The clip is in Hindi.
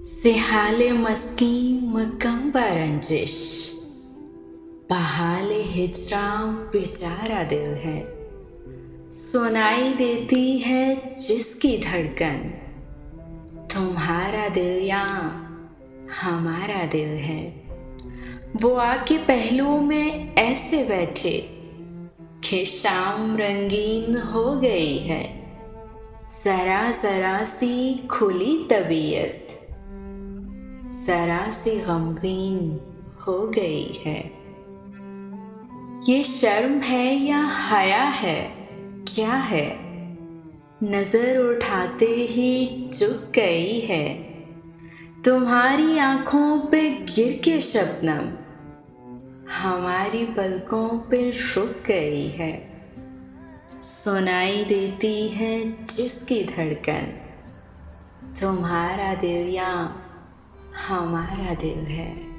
सिहाले मस्की मकम रंजिश, बहाले हिजरा बेचारा दिल है। सुनाई देती है जिसकी धड़कन, तुम्हारा दिल या हमारा दिल है। वो आके पहलुओं में ऐसे बैठे कि शाम रंगीन हो गई है। जरा जरा सी खुली तबीयत जरा सी गमगीन हो गई है। ये शर्म है या हया है, क्या है? नजर उठाते ही चुक गई है। तुम्हारी आंखों पे गिर के शबनम हमारी पलकों पे रुक गई है। सुनाई देती है जिसकी धड़कन, तुम्हारा दिल या हमारा दिल है।